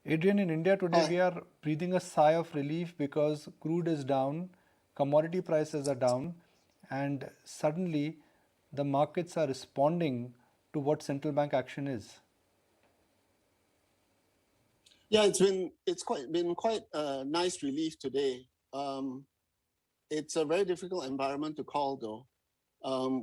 Adrian, in India today, Hi. we are breathing a sigh of relief because crude is down, commodity prices are down, and suddenly the markets are responding to what central bank action is. Yeah, it's been quite a nice relief today. Um, it's a very difficult environment to call, though.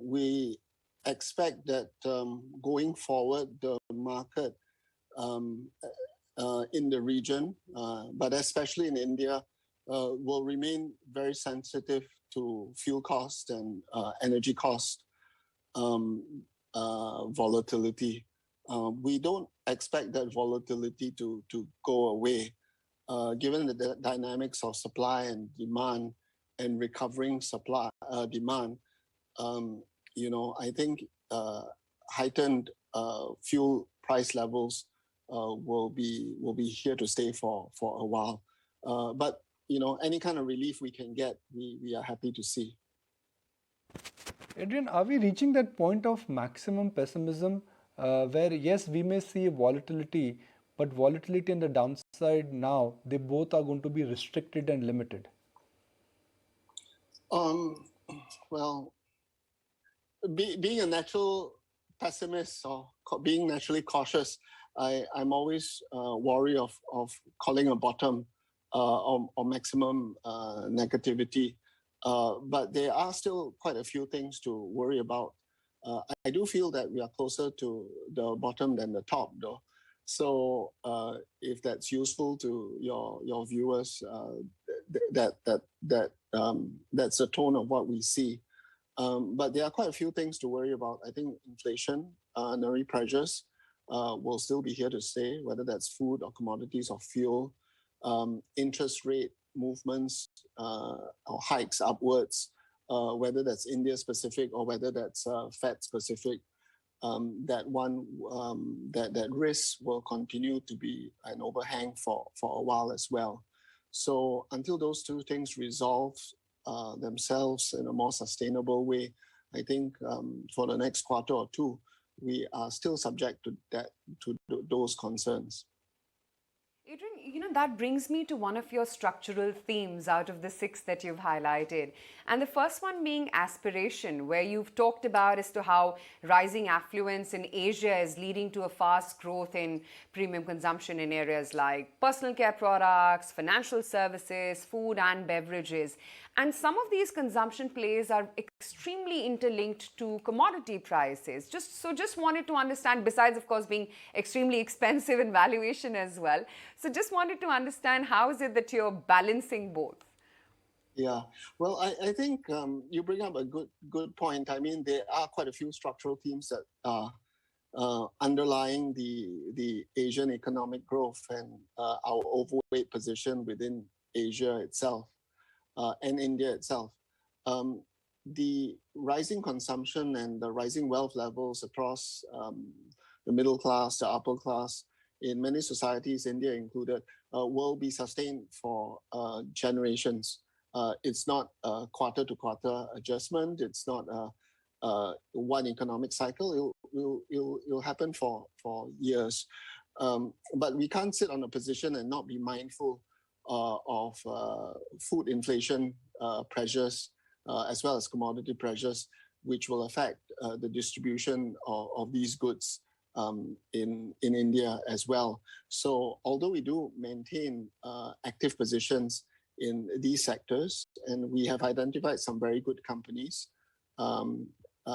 We expect that going forward, the market um, in the region, but especially in India, will remain very sensitive to fuel cost and energy cost um, volatility. We don't expect that volatility to go away, given the dynamics of supply and demand and recovering supply demand. Um, I think heightened fuel price levels will be here to stay for a while. But any kind of relief we can get, we are happy to see. Adrian, are we reaching that point of maximum pessimism where, yes, we may see volatility, but volatility and the downside now, they both are going to be restricted and limited? Um, well, being a natural pessimist or being naturally cautious, I'm always wary of calling a bottom or maximum negativity. But there are still quite a few things to worry about. I do feel that we are closer to the bottom than the top, though. So if that's useful to your viewers, that's the tone of what we see. But there are quite a few things to worry about. I think inflationary pressures will still be here to stay, whether that's food or commodities or fuel. Interest rate movements or hikes upwards, whether that's India specific or whether that's Fed specific. That risk will continue to be an overhang for a while as well. So until those two things resolve themselves in a more sustainable way, I think for the next quarter or two, we are still subject to those concerns. Adrian, that brings me to one of your structural themes out of the six that you've highlighted. And the first one being aspiration, where you've talked about as to how rising affluence in Asia is leading to a fast growth in premium consumption in areas like personal care products, financial services, food and beverages. And some of these consumption plays are extremely interlinked to commodity prices. Just wanted to understand, besides of course being extremely expensive in valuation as well. So just wanted to understand, how is it that you're balancing both? Yeah, well, I think you bring up a good point. I mean, there are quite a few structural themes that are underlying the Asian economic growth and our overweight position within Asia itself. And India itself. The rising consumption and the rising wealth levels across the middle class, the upper class, in many societies, India included, will be sustained for generations. It's not a quarter-to-quarter adjustment. It's not one economic cycle. It'll happen for years. But we can't sit on a position and not be mindful of food inflation pressures as well as commodity pressures, which will affect the distribution of these goods in India as well. So although we do maintain active positions in these sectors, and we have identified some very good companies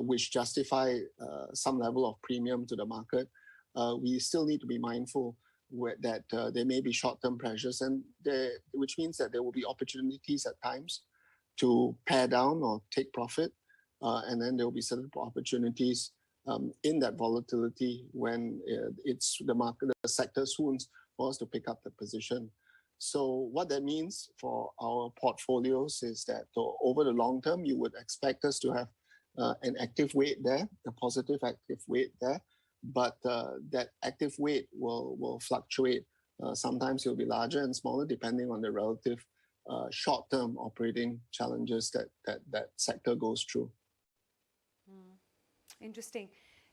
which justify some level of premium to the market, we still need to be mindful that there may be short-term pressures, and which means that there will be opportunities at times to pare down or take profit, and then there will be certain opportunities in that volatility when it's the market, the sector swoons for us to pick up the position. So what that means for our portfolios is that over the long term, you would expect us to have an active weight there, a positive active weight there, but that active weight will fluctuate. Sometimes it'll be larger and smaller depending on the relative short-term operating challenges that sector goes through. Interesting.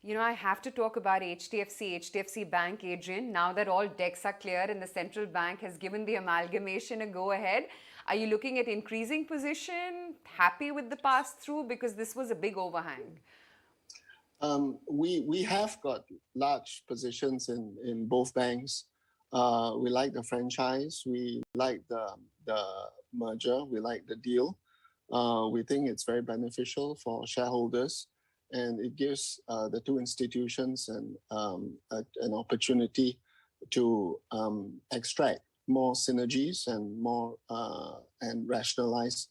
I have to talk about HDFC Bank, Adrian. Now that all decks are clear and the central bank has given the amalgamation a go ahead, are you looking at increasing position, happy with the pass through? Because this was a big overhang. We have got large positions in both banks. We like the franchise. We like the merger. We like the deal. We think it's very beneficial for shareholders, and it gives the two institutions an opportunity to extract more synergies and more and rationalize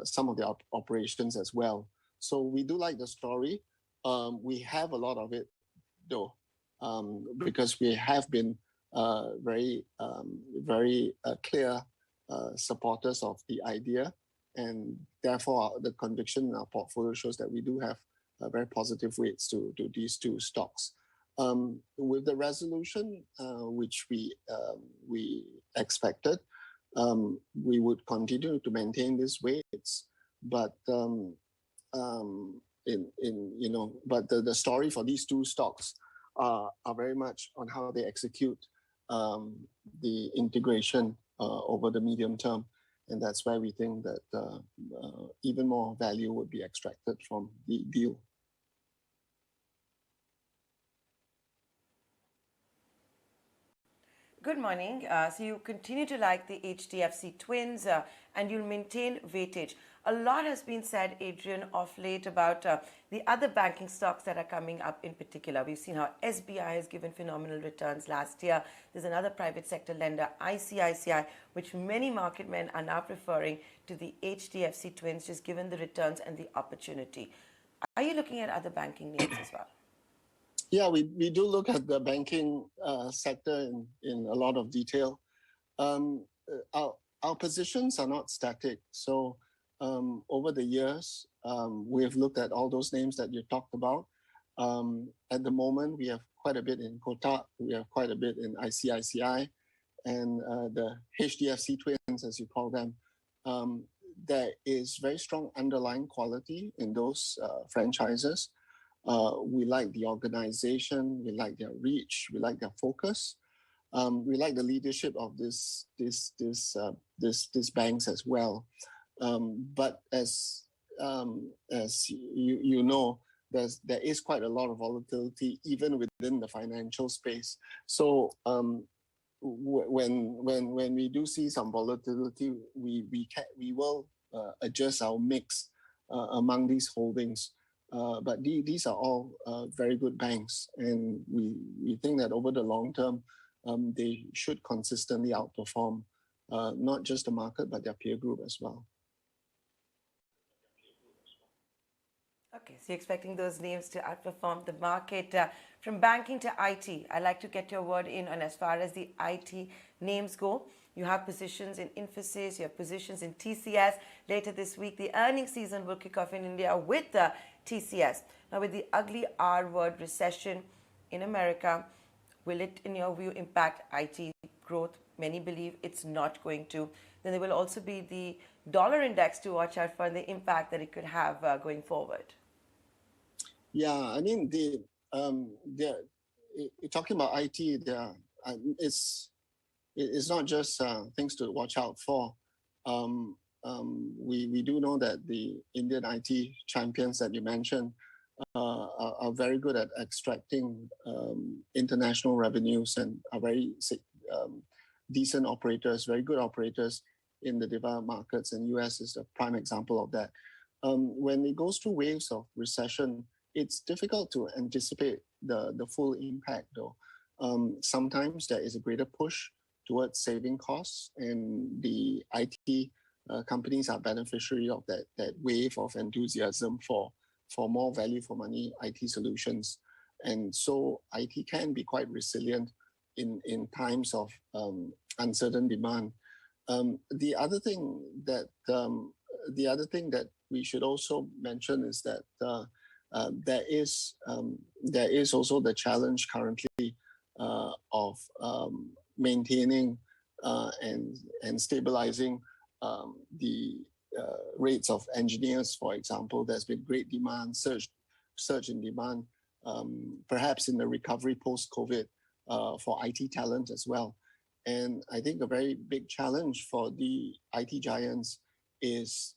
some of the operations as well. So we do like the story. We have a lot of it, though, because we have been very clear supporters of the idea, and therefore the conviction in our portfolio shows that we do have very positive weights to these two stocks. With the resolution, which we expected, we would continue to maintain these weights, but but the story for these two stocks are very much on how they execute the integration over the medium term, and that's why we think that even more value would be extracted from the deal. Good morning. So you continue to like the HDFC twins and you'll maintain weightage. A lot has been said, Adrian, of late about the other banking stocks that are coming up in particular. We've seen how SBI has given phenomenal returns last year. There's another private sector lender, ICICI, which many market men are now preferring to the HDFC twins, just given the returns and the opportunity. Are you looking at other banking names as well? Yeah, we do look at the banking sector in a lot of detail. Our positions are not static. So over the years, we have looked at all those names that you talked about. At the moment, we have quite a bit in Kotak, we have quite a bit in ICICI, and the HDFC twins, as you call them. There is very strong underlying quality in those franchises. We like the organization, we like their reach, we like their focus. We like the leadership of this banks as well. But as you know, there is quite a lot of volatility even within the financial space. So when we do see some volatility, we will adjust our mix among these holdings. But these are all very good banks, and we think that over the long term, they should consistently outperform not just the market, but their peer group as well. Okay, so you're expecting those names to outperform the market. From banking to IT, I'd like to get your word in on as far as the IT names go. You have positions in Infosys, you have positions in TCS. Later this week, the earnings season will kick off in India with the TCS. Now, with the ugly R word, recession in America, will it, in your view, impact IT growth? Many believe it's not going to. Then there will also be the dollar index to watch out for, and the impact that it could have going forward. Yeah, I mean, talking about IT, it's not just things to watch out for. We do know that the Indian IT champions that you mentioned are very good at extracting international revenues and are very decent operators, very good operators in the developed markets, and US is a prime example of that. When it goes through waves of recession, it's difficult to anticipate the full impact, though. Sometimes there is a greater push towards saving costs, and the IT companies are beneficiary of that wave of enthusiasm for more value for money IT solutions. And so IT can be quite resilient in times of uncertain demand. The other thing that we should also mention is that there is also the challenge currently of maintaining and stabilizing the rates of engineers, for example. There's been great demand, surge in demand perhaps in the recovery post-COVID for IT talent as well. And I think a very big challenge for the IT giants is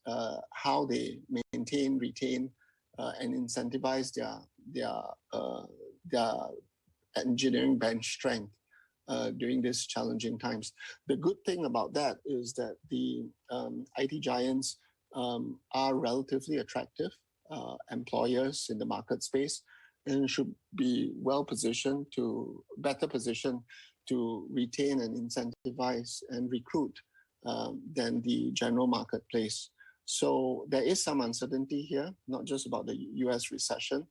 how they maintain, retain, and incentivize their engineering bench strength during these challenging times. The good thing about that is that the IT giants are relatively attractive employers in the market space and should be better positioned to retain and incentivize and recruit than the general marketplace. So there is some uncertainty here, not just about the US recession,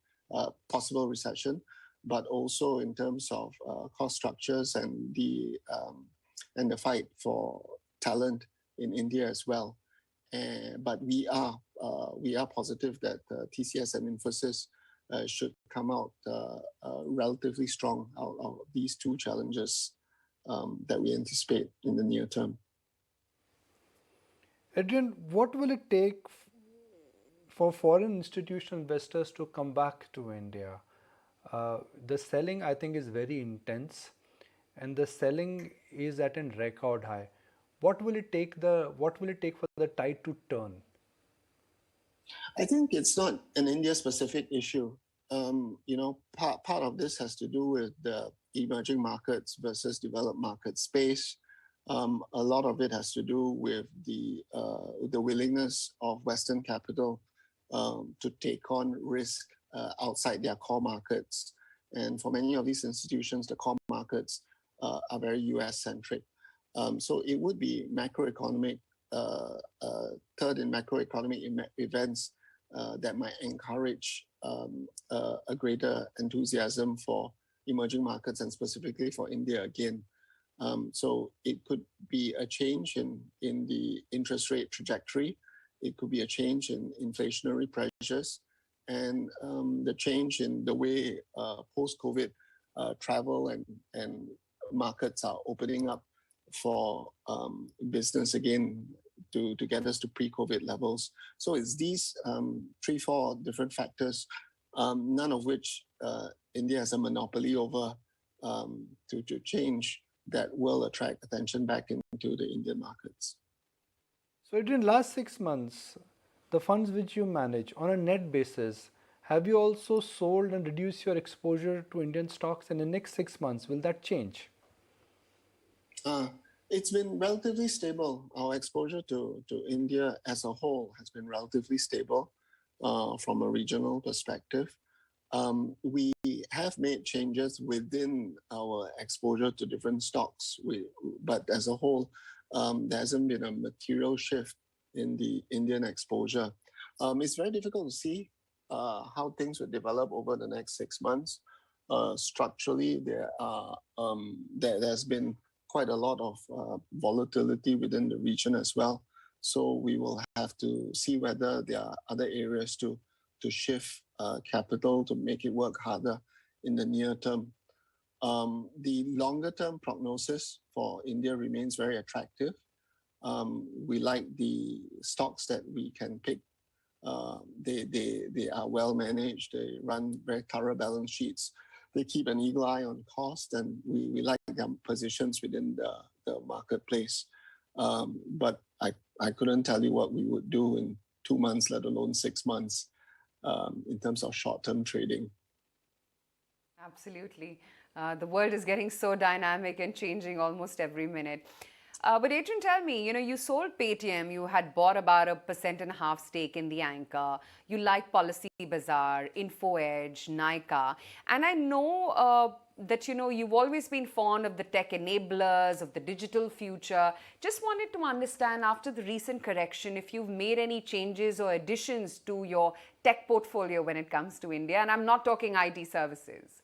possible recession, but also in terms of cost structures and the fight for talent in India as well. But we are positive that TCS and Infosys should come out relatively strong out of these two challenges that we anticipate in the near term. Adrian, what will it take for foreign institutional investors to come back to India? The selling, I think, is very intense, and the selling is at a record high. What will it take for the tide to turn? I think it's not an India-specific issue. Part of this has to do with the emerging markets versus developed market space. A lot of it has to do with the willingness of Western capital to take on risk outside their core markets. And for many of these institutions, the core markets are very US-centric. So it would be macroeconomic, third in macroeconomic events that might encourage a greater enthusiasm for emerging markets and specifically for India again. So it could be a change in the interest rate trajectory. It could be a change in inflationary pressures and the change in the way post-COVID travel and markets are opening up for business again to get us to pre-COVID levels. So it's these 3-4 different factors, none of which India has a monopoly over to change, that will attract attention back into the Indian markets. So in last 6 months, the funds which you manage on a net basis, have you also sold and reduced your exposure to Indian stocks? In the next 6 months, will that change? It's been relatively stable. Our exposure to India as a whole has been relatively stable from a regional perspective. We have made changes within our exposure to different stocks, but as a whole, there hasn't been a material shift in the Indian exposure. It's very difficult to see how things will develop over the next 6 months. Structurally, there's been quite a lot of volatility within the region as well. So we will have to see whether there are other areas to shift capital to make it work harder in the near term. The longer term prognosis for India remains very attractive. We like the stocks that we can pick. They are well managed. They run very thorough balance sheets. They keep an eagle eye on cost, and we like their positions within the marketplace. But I couldn't tell you what we would do in 2 months, let alone 6 months, in terms of short-term trading. Absolutely. The world is getting so dynamic and changing almost every minute. But Adrian, tell me, you sold Paytm, you had bought about 1.5% stake in the anchor. You like Policy Bazaar, Info Edge, Nykaa. And I know that, you've always been fond of the tech enablers, of the digital future. Just wanted to understand, after the recent correction, if you've made any changes or additions to your tech portfolio when it comes to India. And I'm not talking IT services.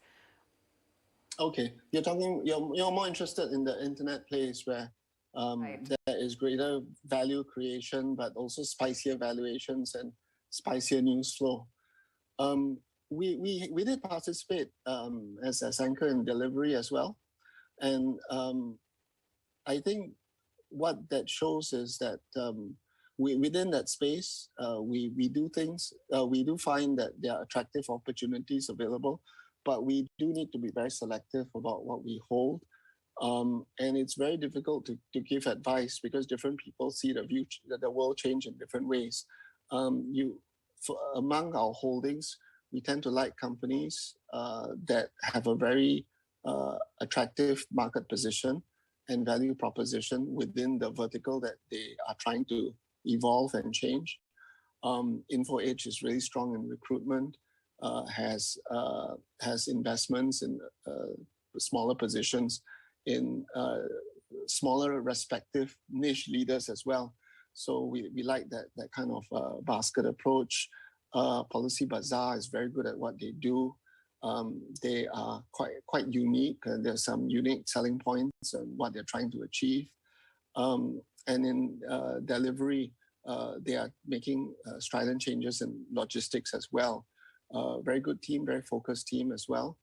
Okay, you're more interested in the internet place where Right. there is greater value creation, but also spicier valuations and spicier news flow. We did participate as anchor in delivery as well, and I think what that shows is that within that space, we do things. We do find that there are attractive opportunities available but we do need to be very selective about what we hold. And it's very difficult to give advice because different people see the world change in different ways. Among our holdings, we tend to like companies that have a very attractive market position and value proposition within the vertical that they are trying to evolve and change. InfoEdge is really strong in recruitment, has investments in smaller positions in smaller respective niche leaders as well. So we like that kind of basket approach. Policy Bazaar is very good at what they do. They are quite unique, and there's some unique selling points and what they're trying to achieve. And in delivery, they are making strident changes in logistics as well. Very good team, very focused team as well,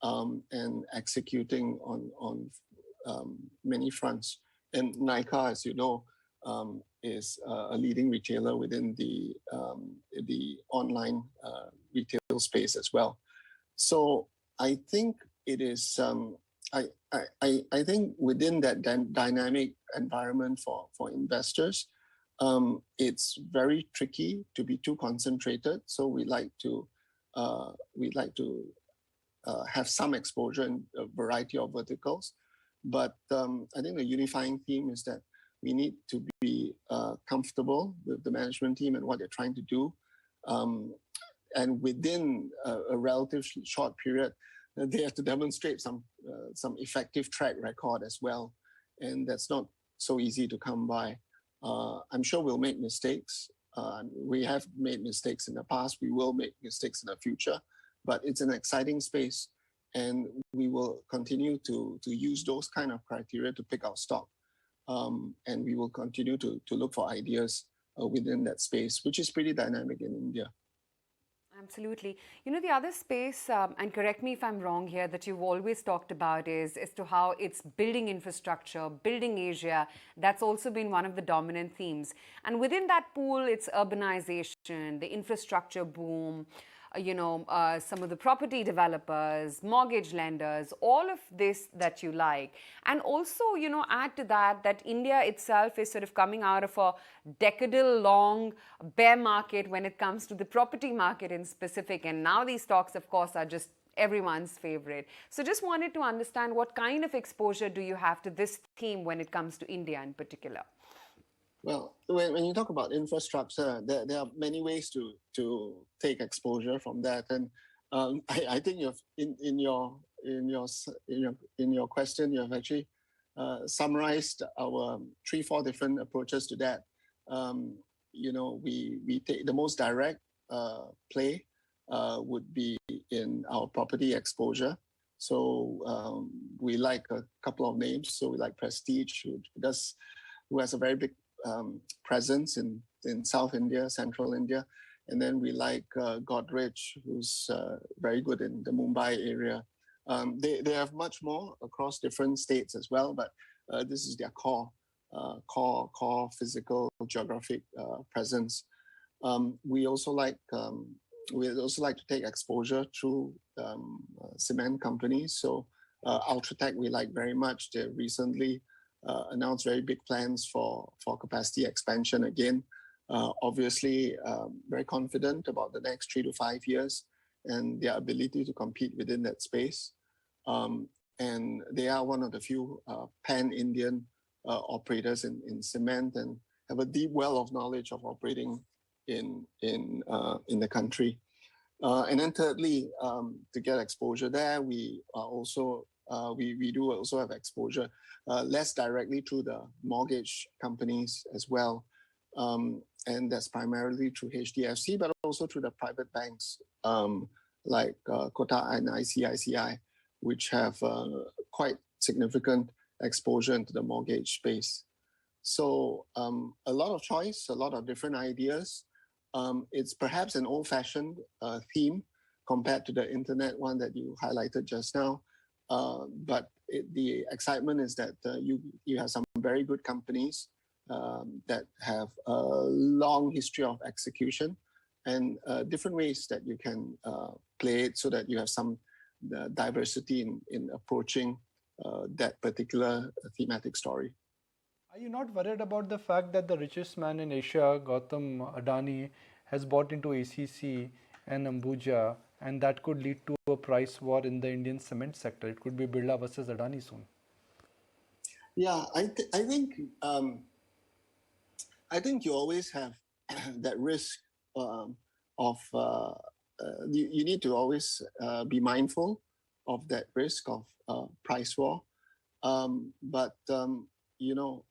and executing on many fronts. And Nykaa, as you know, is a leading retailer within the online retail space as well. So I think it is. I think within that dynamic environment for investors, it's very tricky to be too concentrated. So we like to have some exposure in a variety of verticals. But I think the unifying theme is that we need to be comfortable with the management team and what they're trying to do. And within a relatively short period, they have to demonstrate some effective track record as well. And that's not so easy to come by. I'm sure we'll make mistakes. We have made mistakes in the past. We will make mistakes in the future. But it's an exciting space. And we will continue to use those kind of criteria to pick our stock. And we will continue to look for ideas within that space, which is pretty dynamic in India. Absolutely. You know, the other space, and correct me if I'm wrong here, that you've always talked about is as to how it's building infrastructure, building Asia. That's also been one of the dominant themes. And within that pool, it's urbanization, the infrastructure boom, some of the property developers, mortgage lenders, all of this that you like. And also, add to that India itself is sort of coming out of a decadal long bear market when it comes to the property market in specific. And now these stocks, of course, are just everyone's favorite. So just wanted to understand what kind of exposure do you have to this theme when it comes to India in particular? Well, when you talk about infrastructure, there are many ways to take exposure from that, and I think you've in your question, you have actually summarized our 3-4 different approaches to that. We take the most direct play would be in our property exposure. So we like a couple of names. So we like Prestige, who has a very big presence in South India, Central India. And then we like Godrej, who's very good in the Mumbai area. They have much more across different states as well, but this is their core physical geographic presence. We also like to take exposure through cement companies. So Ultratech we like very much. They recently announced very big plans for capacity expansion again. Obviously, very confident about the next 3 to 5 years and their ability to compete within that space. And they are one of the few pan-Indian operators in cement and have a deep well of knowledge of operating in the country. And then thirdly, to get exposure there, we do also have exposure less directly through the mortgage companies as well. And that's primarily through HDFC, but also through the private banks like Kotak and ICICI, which have quite significant exposure into the mortgage space. So a lot of choice, a lot of different ideas. It's perhaps an old-fashioned theme compared to the internet one that you highlighted just now. But the excitement is that you have some very good companies that have a long history of execution and different ways that you can play it so that you have some the diversity in approaching that particular thematic story. Are you not worried about the fact that the richest man in Asia, Gautam Adani, has bought into ACC and Ambuja, and that could lead to a price war in the Indian cement sector? It could be Birla versus Adani soon. Yeah, I think you always have that risk of you need to always be mindful of that risk of price war. But you know,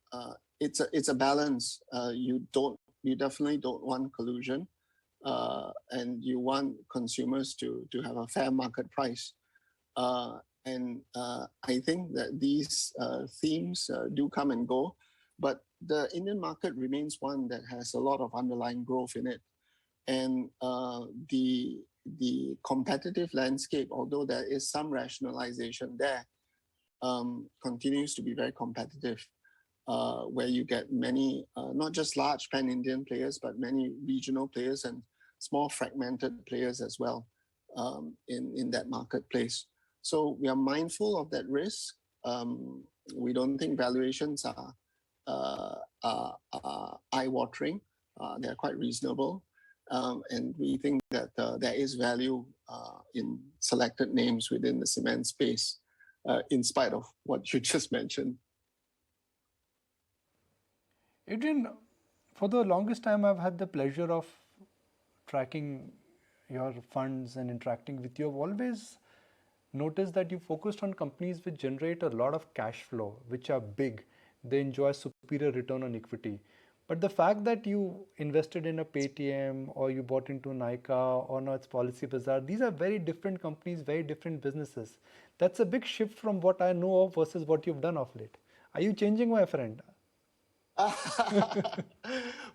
it's a balance. You definitely don't want collusion, and you want consumers to have a fair market price. And I think that these themes do come and go, but the Indian market remains one that has a lot of underlying growth in it. And the competitive landscape, although there is some rationalization there, continues to be very competitive, where you get many, not just large pan-Indian players, but many regional players and small fragmented players as well in that marketplace. So we are mindful of that risk. We don't think valuations are eye-watering. They're quite reasonable. And we think that there is value in selected names within the cement space, in spite of what you just mentioned. Adrian, for the longest time, I've had the pleasure of tracking your funds and interacting with you. I've always noticed that you focused on companies which generate a lot of cash flow, which are big. They enjoy superior return on equity. But the fact that you invested in a Paytm or you bought into Nykaa or now it's Policy Bazaar, these are very different companies, very different businesses. That's a big shift from what I know of versus what you've done of late. Are you changing, my friend?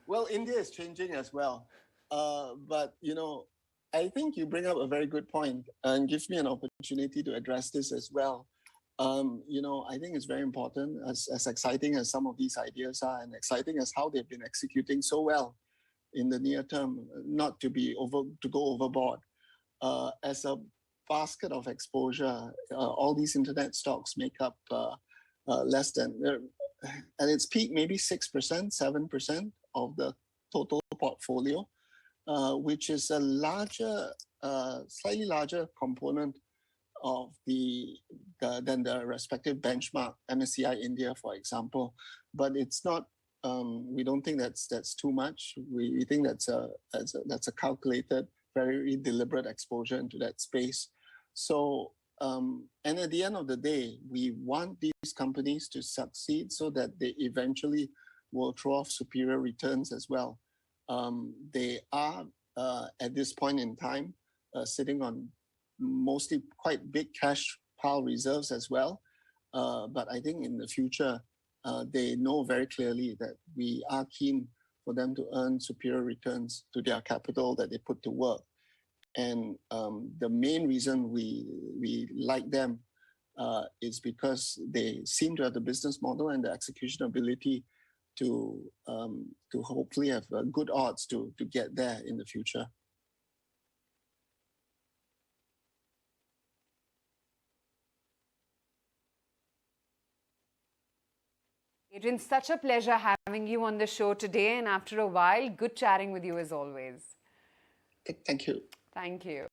Well, India is changing as well. But, you know, I think you bring up a very good point and gives me an opportunity to address this as well. You know, I think it's very important, as exciting as some of these ideas are and exciting as how they've been executing so well in the near term, not to go overboard. As a basket of exposure, all these internet stocks make up less than, at its peak, maybe 6%, 7% of the total portfolio, which is a slightly larger component of than the respective benchmark, MSCI India, for example. But it's not. We don't think that's too much. We think that's a calculated, very deliberate exposure into that space. So, and at the end of the day, we want these companies to succeed so that they eventually will throw off superior returns as well. They are, at this point in time, sitting on mostly quite big cash pile reserves as well. But I think in the future, they know very clearly that we are keen for them to earn superior returns to their capital that they put to work. And the main reason we like them is because they seem to have the business model and the execution ability to hopefully have good odds to get there in the future. Adrian, such a pleasure having you on the show today, and after a while, good chatting with you as always. Thank you. Thank you.